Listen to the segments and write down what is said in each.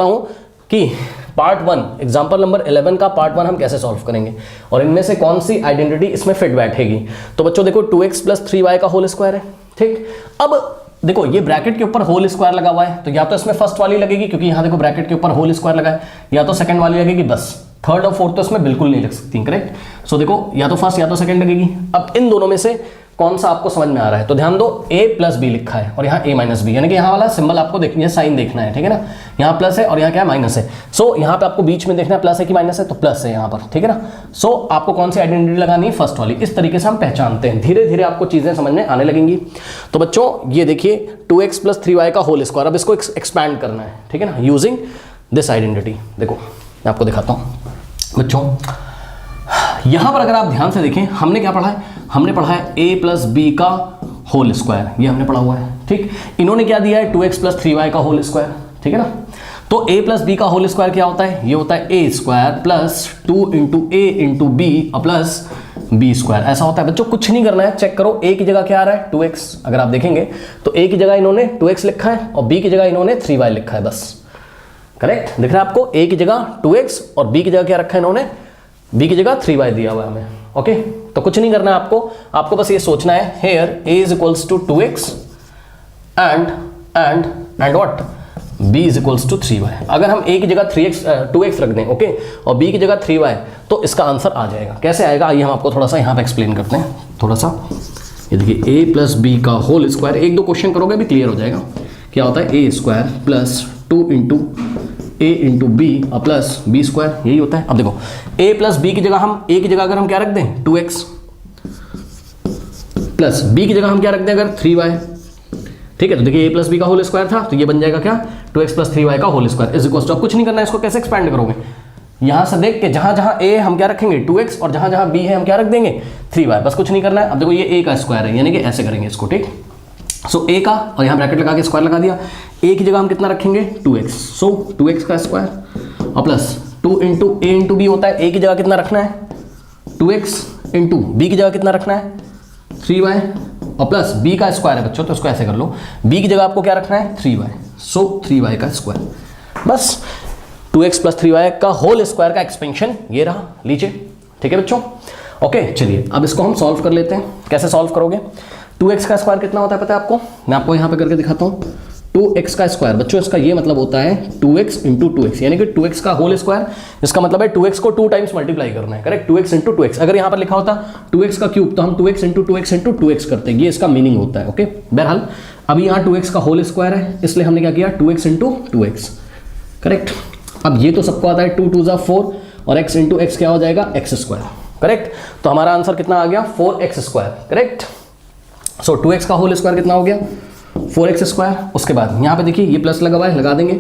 हूं कि part 1 example number 11 का पार्ट 1 हम कैसे सॉल्व करेंगे और इनमें से कौन सी आइडेंटिटी इसमें फिट बैठेगी। तो बच्चों देखो 2x + 3y का होल स्क्वायर है, ठीक। अब देखो ये ब्रैकेट के ऊपर होल स्क्वायर लगा हुआ है, तो या तो इसमें फर्स्ट वाली लगेगी क्योंकि यहां देखो ब्रैकेट के ऊपर होल स्क्वायर लगा है, या तो सेकंड वाली लगेगी, बस थर्ड और फोर्थ तो इसमें बिल्कुल नहीं लग सकती, करेक्ट। सो देखो या तो फर्स्ट या तो सेकंड लगेगी। अब इन दोनों में से कौन सा आपको समझ में आ रहा है, तो ध्यान दो a + b लिखा है और यहाँ a - b, यानी कि यहाँ वाला सिंबल आपको देखनी है, साइन देखना है, ठीक है ना। यहाँ प्लस है और यहाँ क्या है, माइनस है। सो यहाँ पे आपको बीच में देखना है प्लस है कि माइनस है, तो प्लस है यहाँ पर, ठीक है ना। सो आपको कौन सी आइडेंटिटी लगानी है, फर्स्ट वाली। इस तरीके से हम पहचानते हैं, धीरे धीरे आपको चीजें समझ में आने लगेंगी। तो बच्चों ये देखिए 2x + 3y का होल स्क्वायर, अब इसको एक्सपैंड करना है, ठीक है ना, यूजिंग दिस आइडेंटिटी। देखो मैं आपको दिखाता हूँ बच्चों, यहां पर अगर आप ध्यान से देखें हमने क्या पढ़ा है, हमने पढ़ा है a + b का होल स्क्वायर, ये हमने पढ़ा हुआ है, ठीक। इन्होंने क्या दिया है 2x + 3y का होल स्क्वायर, ठीक है ना। तो a + b का होल स्क्वायर क्या होता है, ये होता है a² + 2 × a × b plus b², ऐसा होता है बच्चों। कुछ नहीं करना है, चेक करो a की जगह क्या आ रहा है 2x, अगर आप देखेंगे तो a की जगह इन्होंने 2x लिखा है और b की जगह इन्होंने 3y लिखा है, बस करेक्ट दिख रहा है आपको। a की जगह 2x और b की जगह क्या रखा है इन्होंने, b की जगह 3y दिया हुआ है हमें, ओके। तो कुछ नहीं करना है आपको बस ये सोचना है here a = 2x and what b = 3y। अगर हम a की जगह 2x रख दें, ओके, और b की जगह 3y, तो इसका आंसर आ जाएगा। कैसे आएगा आइए हम आपको थोड़ा सा यहाँ पे एक्सप्लेन करते हैं, थोड़ा सा। ये देखिए a + b का होल स्क्वायर, एक दो क्वेश्चन करोगे भी क्लियर हो जाएगा। क्या होता है a² + 2 × a × b plus b², यही होता है। अब देखो a + b की जगह हम a की जगह अगर हम क्या रख दें 2x प्लस b की जगह हम क्या रख दें अगर 3y, ठीक है। तो देखिए a + b का होल स्क्वायर था, तो ये बन जाएगा क्या 2x + 3y का whole square is equal to, अब कुछ नहीं करना है, इसको कैसे एक्सपैंड करोगे, यहां से देख के जहां जहां a हम क्या रखेंगे 2x और जहां जहां b है हम क्या रख देंगे 3y, बस कुछ नहीं करना है। अब देखो ये a का स्क्वायर है, यानी कि ऐसे करेंगे इसको, ठीक। सो a का और यहाँ ब्रैकेट लगा के स्क्वायर लगा दिया, a की जगह हम कितना रखेंगे 2x, सो 2x का स्क्वायर और प्लस 2 × a × b होता है, a की जगह कितना रखना है 2x × b की जगह कितना रखना है 3y और प्लस b का स्क्वायर है बच्चों, तो इसको ऐसे कर लो, b की जगह आपको क्या रखना है 3y, सो 3y का स्क्वायर, बस 2x + 3y का होल स्क्वायर का एक्सपेंशन ये रहा, लीजिए, ठीक है बच्चों। ओके चलिए अब इसको हम सॉल्व कर लेते हैं। कैसे सॉल्व करोगे, 2x का स्क्वायर कितना होता है पता है आपको, मैं आपको यहाँ पे करके दिखाता हूँ। 2x का स्क्वायर बच्चों, इसका ये मतलब होता है 2x × 2x, यानी कि 2x का होल स्क्वायर, इसका मतलब है 2x को 2 टाइम्स मल्टीप्लाई करना है, करेक्ट। 2x × 2x, अगर यहाँ पर लिखा होता 2x का क्यूब तो हम 2x × 2x × 2x करते हैं, ये इसका मीनिंग होता है, ओके। बहरहाल अभी यहाँ 2x का होल स्क्वायर है, इसलिए हमने क्या किया 2x × 2x, करेक्ट। अब ये तो सबको आता है 2 × 2 = 4 और x × x क्या हो जाएगा x², करेक्ट। तो हमारा आंसर कितना आ गया 4x², करेक्ट। सो 2x का होल स्क्वायर कितना हो गया 4x²। उसके बाद यहाँ पे देखिए ये प्लस लगा हुआ है, लगा देंगे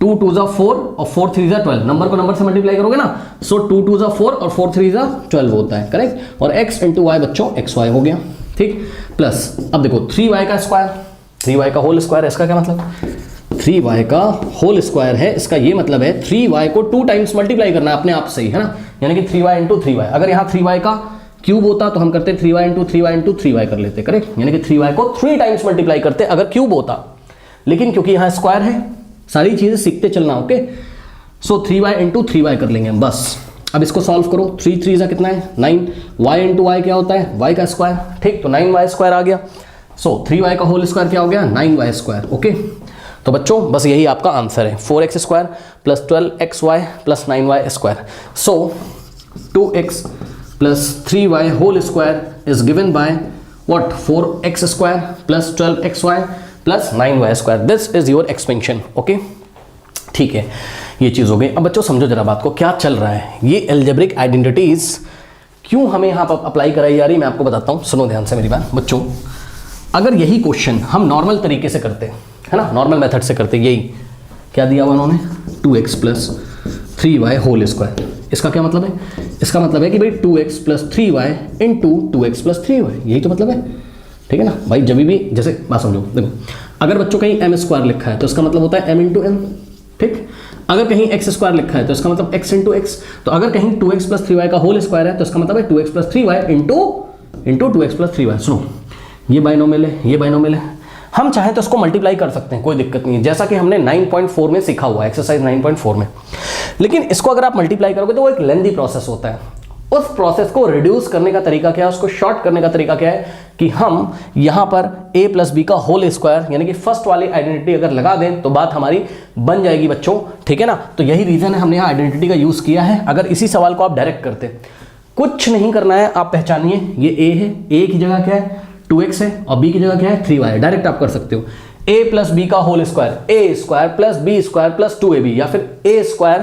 2 × 2 = 4 और 4 × 3 = 12, नंबर को नंबर से मल्टीप्लाई करोगे ना, सो 2 × 2 = 4 और 4 × 3 = 12 होता है, करेक्ट। और x × y बच्चों xy हो गया, ठीक। प्लस अब देखो 3y का स्क्वायर, 3y का होल स्क्वायर है, इसका क्या मतलब 3y का होल स्क्वायर है, इसका ये मतलब है 3y को 2 टाइम्स मल्टीप्लाई करना है अपने आप से ही, है ना, यानी कि 3y × 3y। अगर यहाँ 3y का क्यूब होता तो हम करते 3y × 3y × 3y कर लेते, करेक्ट, यानी कि 3y को 3 टाइम्स मल्टीप्लाई करते अगर क्यूब होता, लेकिन क्योंकि यहाँ स्क्वायर है, सारी चीजें सीखते चलना, ओके। सो 3y × 3y कर लेंगे बस। अब इसको सॉल्व करो, 3 × 3 = कितना है 9, y × y क्या होता है y का स्क्वायर, ठीक, तो 9y² आ गया। सो 3y का होल स्क्वायर क्या हो गया 9y², ओके। तो बच्चों बस यही आपका आंसर है, 4x² + 12xy + 9y²। So 2x + 3y whole square is given by what 4x² + 12xy + 9y²। This is your expansion, okay, ठीक है, ये चीज हो गई। अब बच्चों समझो जरा बात को, क्या चल रहा है, ये एल्जेब्रिक आइडेंटिटीज क्यों हमें यहाँ पर अप्लाई कराई जा रही है, मैं आपको बताता हूँ, सुनो ध्यान से मेरी बात बच्चों। अगर यही क्वेश्चन हम नॉर्मल तरीके से करते है ना, नॉर्मल मेथड से करते, यही क्या दिया हुआ उन्होंने 2x + 3y होल स्क्वायर, इसका क्या मतलब है, इसका मतलब है कि भाई 2x + 3y × 2x + 3y, यही तो मतलब है, ठीक है ना भाई। जब भी जैसे बात समझो, देखो अगर बच्चों कहीं m² लिखा है तो इसका मतलब होता है m × n, ठीक। अगर कहीं x² लिखा है तो इसका मतलब x × x, तो अगर कहीं 2x + 3y का होल स्क्वायर है तो इसका मतलब है 2x + 3y × 2x + 3y। सुनो ये बाइनोमियल है, ये बाइनोमियल है, हम चाहें तो इसको मल्टीप्लाई कर सकते हैं, कोई दिक्कत नहीं है, जैसा कि हमने 9.4 में सीखा हुआ है, एक्सरसाइज 9.4 में। लेकिन इसको अगर आप मल्टीप्लाई करोगे तो वो एक लेंदी प्रोसेस होता है। उस प्रोसेस को रिड्यूस करने का तरीका क्या है, उसको शॉर्ट करने का तरीका क्या है कि हम यहां पर a प्लस बी का होल स्क्वायर यानी कि फर्स्ट वाली आइडेंटिटी अगर लगा दें तो बात हमारी बन जाएगी बच्चों, ठीक है ना। तो यही रीजन है हमने यहां आइडेंटिटी का यूज किया है। अगर इसी सवाल को आप डायरेक्ट करते, कुछ नहीं करना है, आप पहचानिए ये a है, a की जगह क्या है 2x है और b की जगह क्या है 3y है, डायरेक्ट आप कर सकते हो। a प्लस बी का whole square, a square plus B square plus 2ab, या फिर a square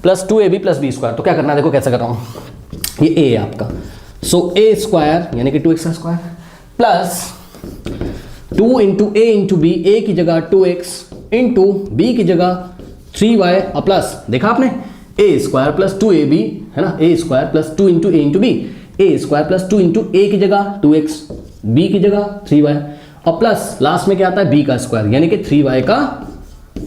plus 2ab plus B square. तो क्या करना है, देखो कैसे कर रहा हूं, ये a है आपका, सो a स्क्वायर यानी कि 2x का square plus 2 into a into b, a की जगह 2x इंटू b की जगह 3y और प्लस, देखा आपने a स्क्वायर प्लस 2ab है ना, a square plus 2 into a into b, a square plus 2 into a की जगह 2x, b की जगह 3y और प्लस लास्ट में क्या आता है b का स्क्वायर यानी कि 3y का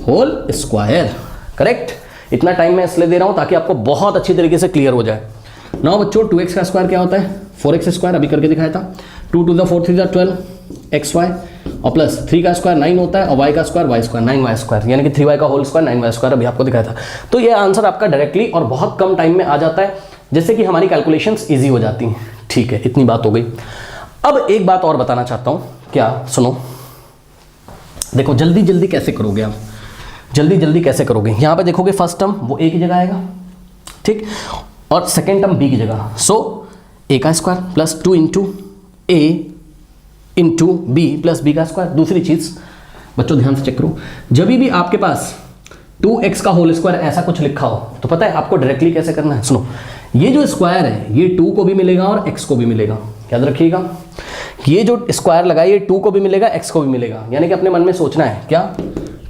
होल स्क्वायर। करेक्ट। इतना टाइम मैं इसलिए दे रहा हूं ताकि आपको बहुत अच्छी तरीके से क्लियर हो जाए। नाउ बच्चों 2x का स्क्वायर क्या होता है 4x स्क्वायर, अभी करके दिखाया था। 2 टू द 4 3 द 12 xy और प्लस 3 का स्क्वायर 9 होता है और y का square y square 9y square यानी कि 3y का होल स्क्वायर 9y स्क्वायर, अभी आपको दिखाया था। तो ये आंसर आपका डायरेक्टली और बहुत कम टाइम में आ जाता है, जिससे कि हमारी कैलकुलेशंस ईजी हो जाती हैं। ठीक है, इतनी बात हो गई। अब एक बात और बताना चाहता हूं, क्या सुनो, देखो जल्दी जल्दी कैसे करोगे आप, जल्दी जल्दी कैसे करोगे। यहां पे देखोगे फर्स्ट टर्म वो a की जगह आएगा, ठीक, और सेकेंड टर्म b की जगह। सो a का square plus 2 into a into b plus B का स्क्वायर। दूसरी चीज बच्चों ध्यान से चेक करो, जब भी आपके पास 2x का होल स्क्वायर ऐसा कुछ लिखा हो तो पता है आपको डायरेक्टली कैसे करना है। सुनो, ये जो स्क्वायर है ये 2 को भी मिलेगा और x को भी मिलेगा, याद रखिएगा। ये जो स्क्वायर लगा ये 2 को भी मिलेगा x को भी मिलेगा, यानी कि अपने मन में सोचना है क्या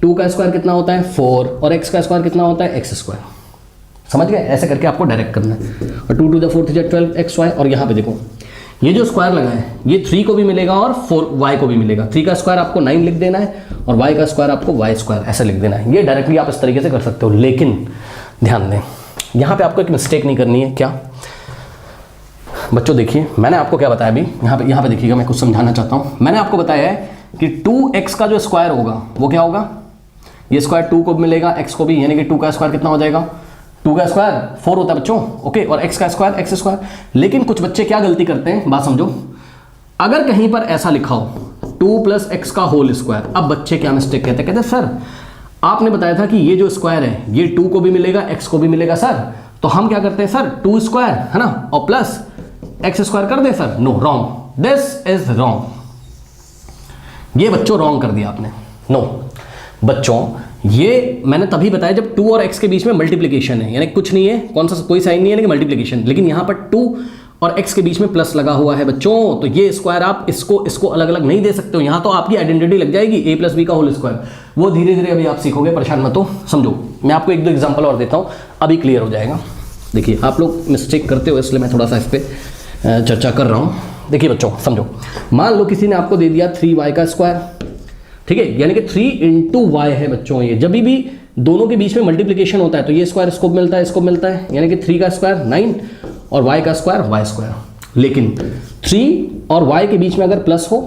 2 का स्क्वायर कितना होता है 4 और x का स्क्वायर कितना होता है x स्क्वायर। समझ गए, ऐसे करके आपको डायरेक्ट करना है। और 2 टू द 4 12 xy, और यहाँ पे देखो ये जो स्क्वायर लगा है ये 3 को भी मिलेगा और 4y को भी मिलेगा। 3 का स्क्वायर आपको 9 लिख देना है और y का स्क्वायर आपको y स्क्वायर ऐसे लिख देना है। ये डायरेक्टली आप इस तरीके से कर सकते हो, लेकिन ध्यान दें यहाँ पे आपको एक मिस्टेक नहीं करनी है। क्या बच्चों, देखिए मैंने आपको क्या बताया अभी, यहाँ पे देखिएगा, मैं कुछ समझाना चाहता हूँ। मैंने आपको बताया है कि 2x का जो स्क्वायर होगा वो क्या होगा, ये स्क्वायर 2 को भी मिलेगा x को भी, यानी कि 2 का स्क्वायर कितना हो जाएगा 2 का स्क्वायर 4 होता है बच्चों, ओके, और x का स्क्वायर x स्क्वायर। लेकिन कुछ बच्चे क्या गलती करते हैं, बात समझो, अगर कहीं पर ऐसा लिखा हो 2 प्लस x का होल स्क्वायर, अब बच्चे क्या मिस्टेक कहते हैं, कहते सर आपने बताया था कि ये जो स्क्वायर है ये 2 को भी मिलेगा x को भी मिलेगा सर, तो हम क्या करते हैं सर 2 स्क्वायर है ना और प्लस x स्क्वायर कर दे sir. No, wrong, this is wrong, ये बच्चों रॉन्ग कर दिया आपने। नो बच्चों, ये मैंने तभी बताया जब 2 और x के बीच में मल्टीप्लिकेशन है, यानी कुछ नहीं है, कौन सा कोई साइन नहीं है, लेकिन मल्टीप्लिकेशन। लेकिन यहाँ पर 2 और x के बीच में प्लस लगा हुआ है बच्चों, तो ये स्क्वायर आप इसको अलग अलग नहीं दे सकते हो। यहाँ तो आपकी आइडेंटिटी लग जाएगी a प्लस बी का होल स्क्वायर, वो धीरे धीरे अभी आप सीखोगे, परेशान मत हो। समझो, मैं आपको 1-2 एग्जाम्पल और देता हूँ, अभी क्लियर हो जाएगा। देखिए आप लोग मिस्टेक करते हो इसलिए मैं थोड़ा सा इस पर चर्चा कर रहा हूँ। देखिए बच्चों समझो, मान लो किसी ने आपको दे दिया 3y का स्क्वायर, ठीक है, यानी कि 3 इंटू वाई है बच्चों। ये जब भी दोनों के बीच में मल्टीप्लिकेशन होता है तो ये स्क्वायर इसको मिलता है, इसको मिलता है, यानी कि 3 का स्क्वायर 9 और y का स्क्वायर y स्क्वायर। लेकिन 3 और y के बीच में अगर प्लस हो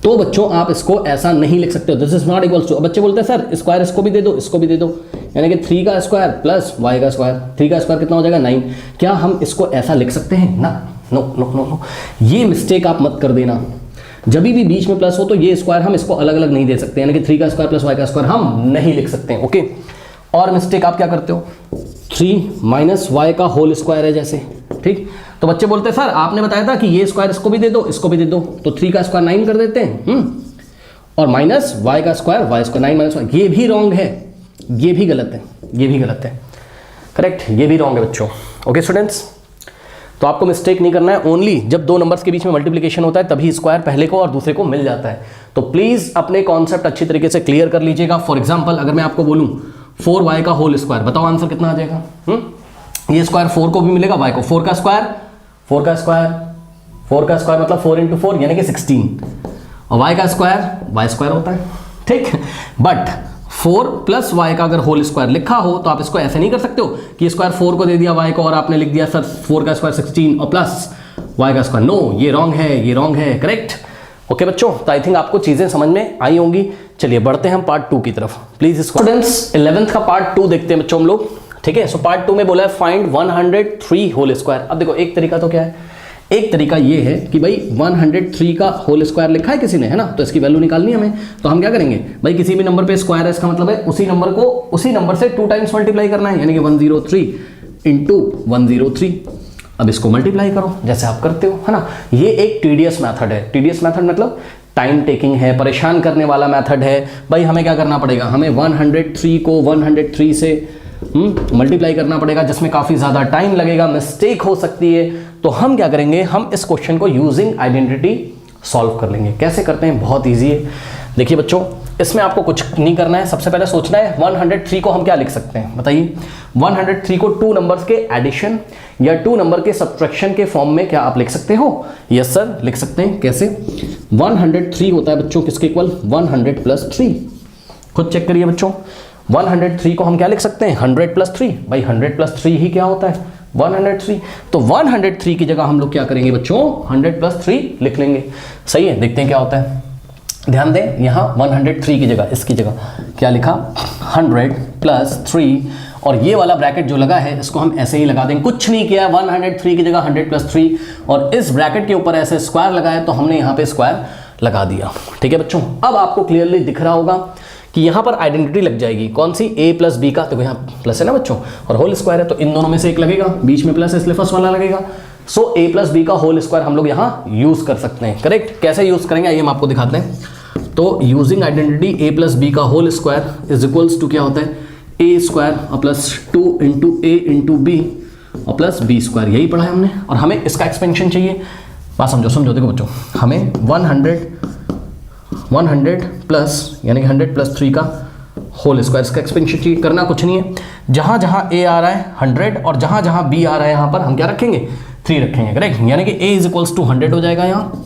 तो बच्चों आप इसको ऐसा नहीं लिख सकते हो, this is not equals to. बच्चे बोलते हैं सर स्क्वायर इसको भी दे दो, इसको भी दे दो, यानी कि 3 का स्क्वायर प्लस y का स्क्वायर, 3 का स्क्वायर कितना हो जाएगा 9। क्या हम इसको ऐसा लिख सकते हैं ना? नो नो नो नो, ये मिस्टेक आप मत कर देना। जब भी बीच में प्लस हो तो ये स्क्वायर हम इसको अलग अलग नहीं दे सकते, यानी कि 3 का स्क्वायर प्लस y का स्क्वायर हम नहीं लिख सकते हैं, ओके। और मिस्टेक आप क्या करते हो, 3 माइनस वाई का होल स्क्वायर है जैसे, ठीक। तो बच्चे बोलते हैं सर आपने बताया था कि ये स्क्वायर इसको भी दे दो, इसको भी दे दो, तो 3 का स्क्वायर 9 कर देते हैं, और माइनस वाई का square y square 9 minus y. ये भी रॉन्ग है, ये भी गलत है, ये भी गलत है, करेक्ट, ये भी रॉन्ग है बच्चों, ओके स्टूडेंट्स। तो आपको मिस्टेक नहीं करना है, ओनली जब 2 नंबर्स के बीच में मल्टीप्लिकेशन होता है तभी स्क्वायर पहले को और दूसरे को मिल जाता है। तो प्लीज अपने कॉन्सेप्ट अच्छी तरीके से क्लियर कर लीजिएगा। फॉर एग्जांपल अगर मैं आपको बोलूं 4y का होल स्क्वायर, बताओ आंसर कितना आ जाएगा? ये स्क्वायर 4 को भी मिलेगा, y को 4 का स्क्वायर मतलब 4 इंटू 4 यानी कि 16, और y का स्क्वायर y स्क्वायर होता है, ठीक। बट 4 प्लस वाई का अगर होल स्क्वायर लिखा हो तो आप इसको ऐसे नहीं कर सकते हो कि स्क्वायर 4 को दे दिया y को और आपने लिख दिया सर 4 का स्क्वायर 16 और प्लस y का स्क्वायर। नो, ये रॉन्ग है, ये रॉन्ग है, करेक्ट। ओके बच्चों, तो आई थिंक आपको चीजें समझ में आई होंगी। चलिए बढ़ते हैं हम पार्ट 2 की तरफ। प्लीज स्टूडेंट्स 11th का पार्ट 2 देखते हैं बच्चों हम लोग। ठीक है, सो पार्ट 2 में बोला है फाइंड 103 होल स्क्वायर। अब देखो एक तरीका तो क्या है, एक तरीका ये है कि भाई 103 का होल स्क्वायर लिखा है किसी ने, है ना, तो इसकी वैल्यू निकालनी है हमें। तो हम क्या करेंगे भाई, किसी भी नंबर पे स्क्वायर है, इसका मतलब है उसी नंबर को उसी नंबर से 2 टाइम्स मल्टीप्लाई करना है, यानी कि 103 इंटू 103। अब इसको मल्टीप्लाई करो जैसे आप करते हो, है ना। ये एक टीडियस मेथड है। टीडियस मेथड मतलब टाइम टेकिंग है, परेशान करने वाला मेथड है। भाई हमें क्या करना पड़ेगा, हमें 103 को 103 से मल्टीप्लाई करना पड़ेगा, जिसमें काफ़ी ज़्यादा टाइम लगेगा, मिस्टेक हो सकती है। तो हम क्या करेंगे, हम इस क्वेश्चन को यूजिंग आइडेंटिटी सॉल्व कर लेंगे। कैसे करते हैं, बहुत ईजी है। देखिए बच्चों, इसमें आपको कुछ नहीं करना है। सबसे पहले सोचना है 103 को हम क्या लिख सकते हैं, बताइए। 103 को 2 नंबर्स के एडिशन या 2 नंबर के सब्ट्रैक्शन के फॉर्म में क्या आप लिख सकते हो? यस सर, लिख सकते हैं। कैसे? 103 होता है बच्चों किसके इक्वल, 100 प्लस 3। खुद चेक करिए बच्चों, 103 को हम क्या लिख सकते हैं, 100 प्लस 3। भाई 100 प्लस 3 ही क्या होता है, 103। तो 103 की जगह हम लोग क्या करेंगे बच्चों, 100 प्लस 3 लिख लेंगे। सही है, देखते हैं क्या होता है। ध्यान दें, यहाँ 103 की जगह, इसकी जगह क्या लिखा, 100 प्लस 3, और ये वाला ब्रैकेट जो लगा है इसको हम ऐसे ही लगा देंगे। कुछ नहीं किया, 103 की जगह 100 प्लस 3, और इस ब्रैकेट के ऊपर ऐसे स्क्वायर लगा है तो हमने यहाँ पे स्क्वायर लगा दिया। ठीक है बच्चों, अब आपको क्लियरली दिख रहा होगा कि यहाँ पर आइडेंटिटी लग जाएगी। कौन सी, a प्लस बी का, तो यहाँ प्लस है ना बच्चों, और होल स्क्वायर है तो इन दोनों में से एक लगेगा, बीच में प्लस है इसलिए फर्स्ट वाला लगेगा। सो a प्लस बी का होल स्क्वायर हम लोग यहाँ यूज कर सकते हैं। करेक्ट, कैसे यूज करेंगे आइए हम आपको दिखाते हैं। तो using identity a plus B का whole square is equals to क्या होता है, a स्क्वायर और plus 2 into a into B और प्लस बी स्क्वायर। यही पढ़ा है हमने, और हमें इसका एक्सपेंशन चाहिए। बात समझो देखो बच्चों, हमें 100 प्लस यानी कि 100 प्लस 3 का होल स्क्वायर, इसका एक्सपेंशन चाहिए। करना कुछ नहीं है, जहाँ जहाँ a आ रहा है 100 और जहाँ जहाँ b आ रहा है यहाँ पर हम क्या रखेंगे, 3 रखेंगे। करेक्ट, यानी कि a इज इक्वल्स टू 100 हो जाएगा यहाँ,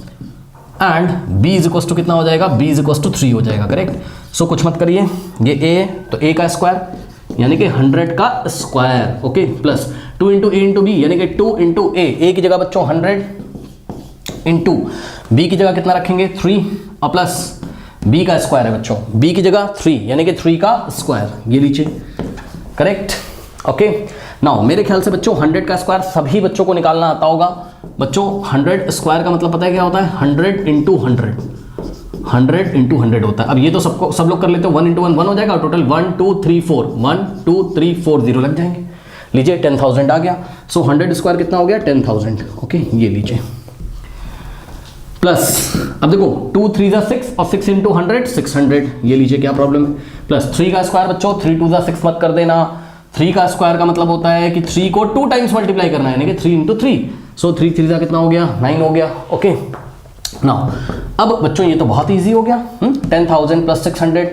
and b is equals to कितना हो जाएगा, b इज इक्वल्स टू 3 हो जाएगा। करेक्ट, सो कुछ मत करिए, ये a है तो a का स्क्वायर यानी कि 100 का square, okay, plus 2 into a into b यानी कि 2 इंटू a की जगह बच्चों 100 इंटू b की जगह कितना रखेंगे, 3, और प्लस b का स्क्वायर है बच्चों, b की जगह 3 यानी कि 3 का स्क्वायर, ये लीजिए। Correct, okay. नाउ मेरे ख्याल से बच्चों 100 का स्क्वायर सभी बच्चों को निकालना आता होगा। बच्चों 100 स्क्वायर का मतलब पता है क्या होता है, 100 इंटू 100, 100 इंटू 100 होता है। अब ये तो सब लोग कर लेते हो, 1 इंटू 1 हो जाएगा, टोटल 1 2 3 4 1 2 3 4 0 लग जाएंगे। लीजिए 10,000 आ गया। सो 100 स्क्वायर कितना हो गया, 10,000। ओके, ये लीजिए प्लस, अब देखो 2 3 जा 6 और 6 इंटू 100 600, ये लीजिए क्या प्रॉब्लम है, प्लस 3 का स्क्वायर बच्चों 3 2 जा 6 मत कर देना। 3 का स्क्वायर का मतलब होता है कि 3 को 2 टाइम्स मल्टीप्लाई करना है, यानी कि 3 इंटू 3। सो 3 3 जा कितना हो गया, 9 हो गया। ओके, नाउ अब बच्चों ये तो बहुत ईजी हो गया। 10,000 प्लस 600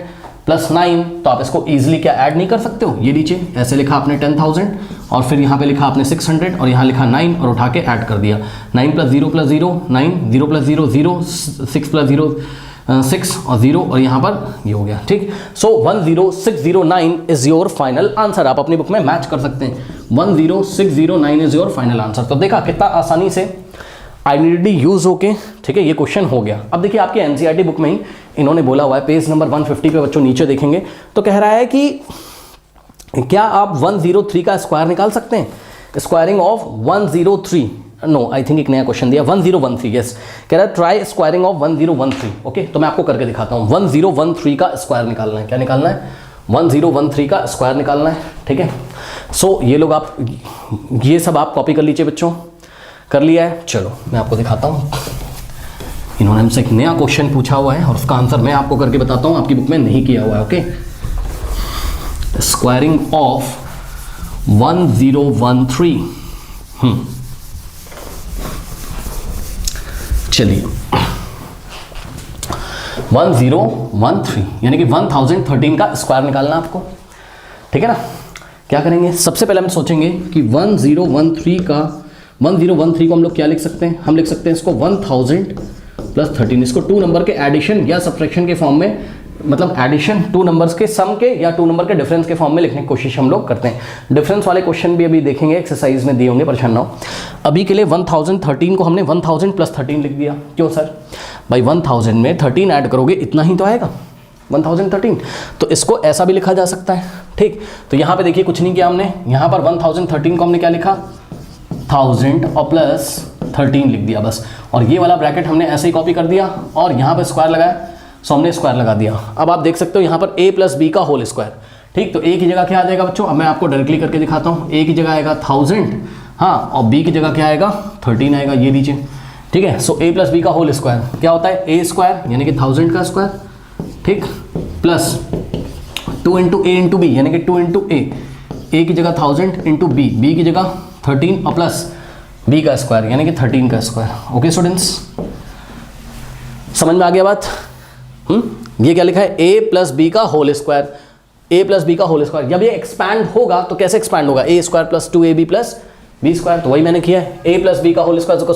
प्लस 9, तो आप इसको ईजिली क्या ऐड नहीं कर सकते हो, ये लीजिए ऐसे लिखा आपने 10,000 और फिर यहाँ पे लिखा आपने 600 और यहाँ लिखा 9 और उठा के ऐड कर दिया। 9 प्लस 0 प्लस 0 9, 0 प्लस 0 0, 6 प्लस 0 6 और 0 और यहाँ पर ये हो गया। ठीक, सो 10609 इज योर फाइनल आंसर। आप अपनी बुक में मैच कर सकते हैं, 10609 इज योर फाइनल आंसर। तो देखा कितना आसानी से आइडेंटिटी यूज होके, ठीक है, ये क्वेश्चन हो गया। अब देखिए आपकी एनसीईआरटी बुक में ही इन्होंने बोला हुआ है, पेज नंबर 150 पे बच्चों नीचे देखेंगे तो कह रहा है कि क्या आप 103 का स्क्वायर निकाल सकते हैं, squaring of 103। No, I think एक नया क्वेश्चन दिया 1013। यस, कह रहा है ट्राई स्क्वायरिंग ऑफ 1013। ओके, तो मैं आपको करके दिखाता हूँ। 1013 का स्क्वायर निकालना है। क्या निकालना है, 1013 का स्क्वायर निकालना है। ठीक है, सो ये लोग आप ये सब आप कॉपी कर लीजिए बच्चों। कर लिया है, चलो मैं आपको दिखाता हूँ। इन्होंने हमसे एक नया क्वेश्चन पूछा हुआ है और उसका आंसर मैं आपको करके बताता हूँ, आपकी बुक में नहीं किया हुआ है। Okay, squaring of 1013। चलिए 1013 यानी कि 1013 का स्क्वायर निकालना आपको। ठीक है ना, क्या करेंगे, सबसे पहले हम सोचेंगे कि 1013 को हम लोग क्या लिख सकते हैं, हम लिख सकते हैं इसको 1000 प्लस 13, इसको 2 नंबर के एडिशन या सब्ट्रैक्शन के फॉर्म में मतलब एडिशन टू नंबर्स के सम के या टू नंबर के डिफरेंस के फॉर्म में लिखने की कोशिश हम लोग करते हैं। डिफरेंस वाले क्वेश्चन भी अभी देखेंगे, एक्सरसाइज में दिए होंगे, परेशान ना हो। अभी के लिए 1013 को हमने 1000 + 13 लिख दिया। क्यों सर? भाई 1000 में 13 ऐड करोगे इतना ही तो आएगा, 1013। तो इसको ऐसा भी लिखा जा सकता है, ठीक। तो यहाँ पे देखिए कुछ नहीं किया हमने, यहाँ पर 1013 को हमने क्या लिखा, 1000 और प्लस 13 लिख दिया बस। और ये वाला ब्रैकेट हमने ऐसे ही कॉपी कर दिया और यहाँ पर स्क्वायर लगाया, सो हमने स्क्वायर लगा दिया। अब आप देख सकते हो यहाँ पर a + b का होल स्क्वायर, ठीक। तो a की जगह क्या आ जाएगा बच्चों, अब मैं आपको डायरेक्टली करके दिखाता हूँ। a की जगह आएगा 1000, हाँ, और b की जगह क्या आएगा, 13 आएगा, ये लीजिए, ठीक है। सो a + b का होल स्क्वायर क्या होता है, a स्क्वायर यानी कि 1000 का स्क्वायर, ठीक, प्लस 2 × a × b यानी कि 2 × a की जगह 1000 × b की जगह 13 और प्लस b का स्क्वायर यानी कि 13 का स्क्वायर। ओके स्टूडेंट्स, समझ में आ गया बात? ये क्या लिखा है, a + b का होल स्क्वायर, a + b का होल स्क्वायर। जब ये एक्सपैंड होगा तो कैसे एक्सपैंड होगा, a² + 2ab + b²। तो वही मैंने किया है, a + b का whole square = a²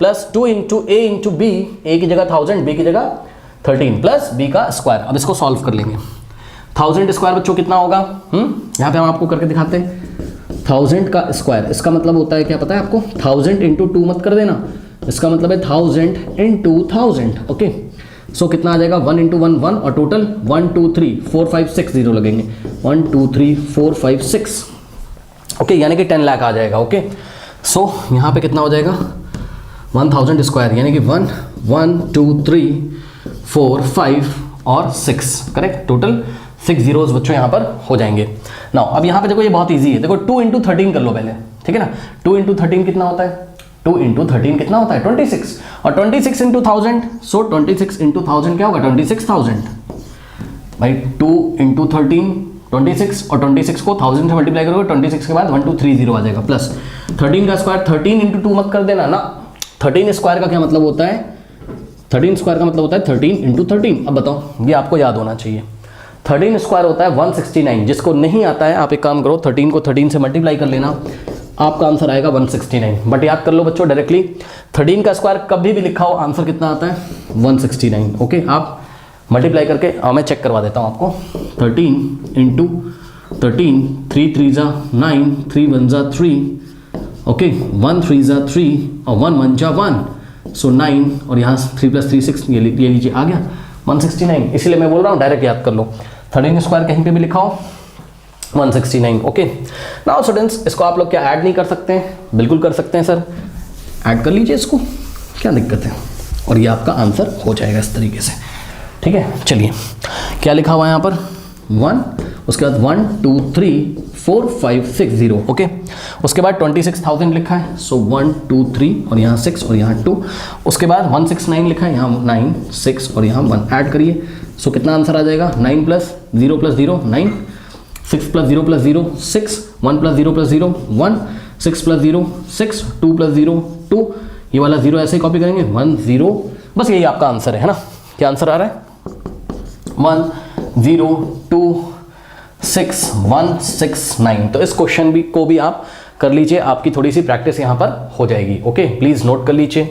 + 2 × a × b, a की जगह 1000 b की जगह 13 प्लस b का स्क्वायर। अब इसको सॉल्व कर लेंगे। 1000 स्क्वायर बच्चों कितना होगा, यहाँ पे हम आपको करके दिखाते हैं। 1000 का स्क्वायर, इसका मतलब होता है क्या पता है आपको, 1000 × 2 मत कर देना, इसका मतलब है 1000 × 1000। ओके, सो कितना आ जाएगा, 1 × 1 1 और टोटल 1 2 3 4 5 6 0 लगेंगे, 1 2 3 4 5 6। ओके, यानी कि 10 लाख आ जाएगा। ओके, सो यहाँ पे कितना हो जाएगा, 1000 स्क्वायर यानी कि 1 1 2 3 4 5 और 6, करेक्ट, टोटल 6 zeros बच्चों यहाँ पर हो जाएंगे। नाउ अब यहाँ पे देखो ये बहुत इजी है, देखो 2 × 13 कर लो पहले, ठीक है ना। 2 × 13 कितना होता है, 2 × 13 कितना होता है, 26, और 26 × 1000, सो 26 × 1000 क्या होगा, 26000। भाई 2 × 13 26 और 26 को 1000 से मल्टीप्लाई करोगे, 26 के बाद 1230 आ जाएगा, प्लस 13 का स्क्वायर 13 × 2 मत कर देना ना। 13 स्क्वायर का क्या मतलब होता है, 13 स्क्वायर का मतलब होता है 13 × 13। अब बताओ, ये आपको याद होना चाहिए। 13 स्क्वायर होता है 169। जिसको नहीं आता है आप एक काम करो, 13 को 13 से मल्टीप्लाई कर लेना, आपका आंसर आएगा 169। बट याद कर लो बच्चों डायरेक्टली, 13 का स्क्वायर कभी भी लिखा हो आंसर कितना आता है, 169। ओके, आप मल्टीप्लाई करके मैं चेक करवा देता हूँ आपको। 13 × 13, 3 3 × 9, 3 1 × 3, ओके, 1 3 × 3 और 1 1 × 1, सो 9, और यहाँ 3 + 3 6, ये लीजिए आ गया 169। इसीलिए मैं बोल रहा हूँ डायरेक्ट याद कर लो, 13 स्क्वायर कहीं पे भी लिखा हो 169। ओके, नाउ स्टूडेंट्स, इसको आप लोग क्या ऐड नहीं कर सकते हैं, बिल्कुल कर सकते हैं सर, ऐड कर लीजिए इसको, क्या दिक्कत है, और ये आपका आंसर हो जाएगा इस तरीके से। ठीक है, चलिए क्या लिखा हुआ है यहाँ पर, 1, उसके बाद 1 2 3 4 5 6 0। ओके, उसके बाद 26000 लिखा है, सो 1 2 3 और यहाँ 6 और यहाँ 2। उसके बाद 169 लिखा है, यहाँ 9 6 और यहाँ 1 ऐड करिए, सो कितना आंसर आ जाएगा, 9 + 0 + 0 9, 6 + 0 + 0 6, 1 + 0 + 0 1, 6 + 0 6, 2 + 0 2, ये वाला 0 ऐसे ही कॉपी करेंगे, 1 0, बस यही आपका आंसर है ना। क्या आंसर आ रहा है, 1 0 2 6 1 6 9। तो इस क्वेश्चन को भी आप कर लीजिए, आपकी थोड़ी सी प्रैक्टिस यहाँ पर हो जाएगी। ओके, प्लीज़ नोट कर लीजिए।